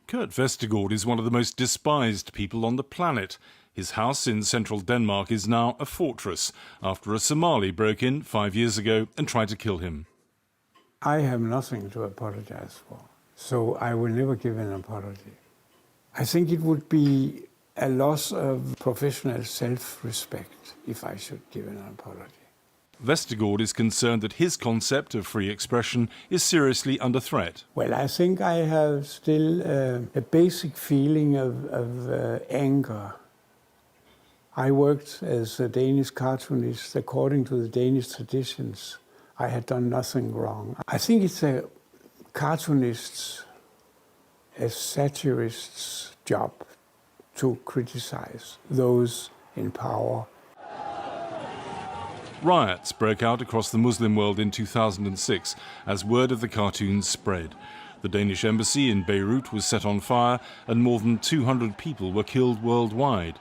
Kurt Vestergaard is one of the most despised people on the planet. His house in central Denmark is now a fortress after a Somali broke in 5 years ago and tried to kill him. I have nothing to apologize for, so I will never give an apology. I think it would be a loss of professional self-respect if I should give an apology. Vestergaard is concerned that his concept of free expression is seriously under threat. Well, I think I have still a basic feeling of anger. I worked as a Danish cartoonist according to the Danish traditions. I had done nothing wrong. I think it's a cartoonist's, a satirist's job to criticize those in power. Riots broke out across the Muslim world in 2006 as word of the cartoons spread. The Danish embassy in Beirut was set on fire and more than 200 people were killed worldwide.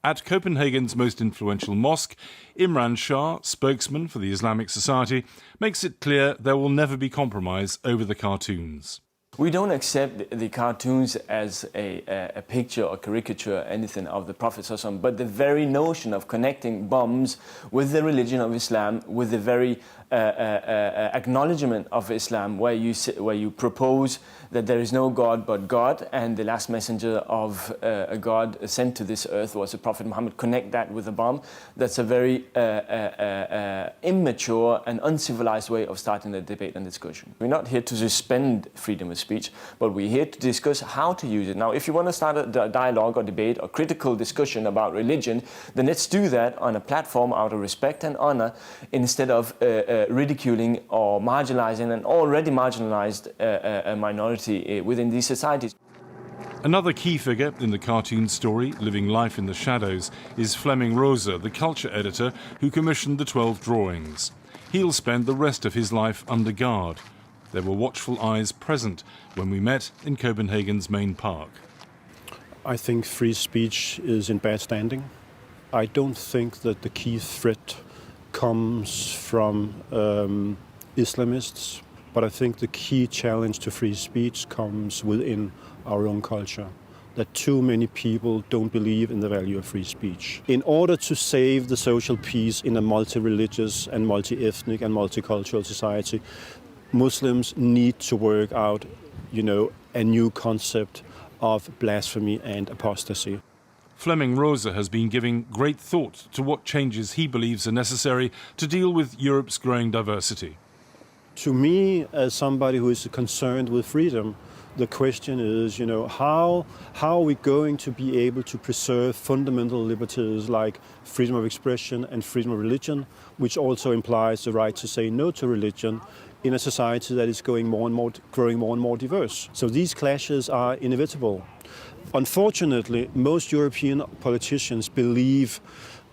At Copenhagen's most influential mosque, Imran Shah, spokesman for the Islamic Society, makes it clear there will never be compromise over the cartoons. We don't accept the cartoons as a picture or caricature or anything of the Prophet ﷺ, but the very notion of connecting bombs with the religion of Islam, with the very acknowledgement of Islam, where you propose that there is no God but God, and the last messenger of a God sent to this earth was the Prophet Mohammed. Connect that with a bomb. That's a very immature and uncivilized way of starting the debate and discussion. We're not here to suspend freedom of speech, but we're here to discuss how to use it. Now, if you want to start a dialogue or debate or critical discussion about religion, then let's do that on a platform out of respect and honor, instead of ridiculing or marginalizing an already marginalized minority within these societies. Another key figure in the cartoon story, living life in the shadows, is Flemming Rosa, the culture editor who commissioned the 12 drawings. He'll spend the rest of his life under guard. There were watchful eyes present when we met in Copenhagen's main park. I think free speech is in bad standing. I don't think that the key threat comes from Islamists, but I think the key challenge to free speech comes within our own culture, that too many people don't believe in the value of free speech. In order to save the social peace in a multi-religious and multi-ethnic and multicultural society, Muslims need to work out, a new concept of blasphemy and apostasy. Flemming Rosa has been giving great thought to what changes he believes are necessary to deal with Europe's growing diversity. To me, as somebody who is concerned with freedom, the question is, how are we going to be able to preserve fundamental liberties like freedom of expression and freedom of religion, which also implies the right to say no to religion, in a society that is growing more and more diverse. So these clashes are inevitable. Unfortunately, most European politicians believe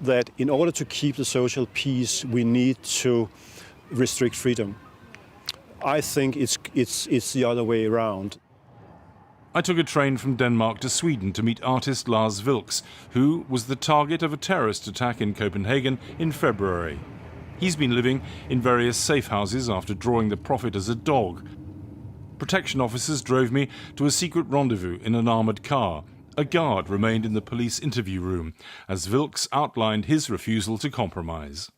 that in order to keep the social peace, we need to restrict freedom. I think it's the other way around. I took a train from Denmark to Sweden to meet artist Lars Vilks, who was the target of a terrorist attack in Copenhagen in February. He's been living in various safe houses after drawing the Prophet as a dog. Protection officers drove me to a secret rendezvous in an armoured car. A guard remained in the police interview room as Vilks outlined his refusal to compromise.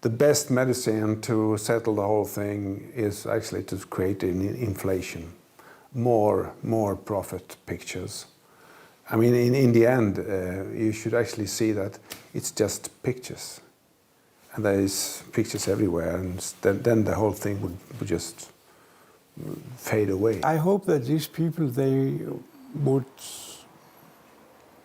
The best medicine to settle the whole thing is actually to create an inflation. More profit pictures. I mean, in the end, you should actually see that it's just pictures. And there is pictures everywhere, and then the whole thing would just fade away. I hope that these people, they would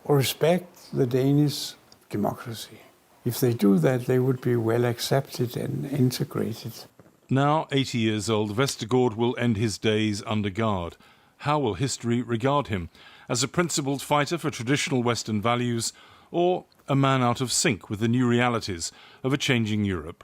respect the Danish democracy. If they do that, they would be well accepted and integrated. Now 80 years old, Vestergaard will end his days under guard. How will history regard him? As a principled fighter for traditional Western values, or a man out of sync with the new realities of a changing Europe?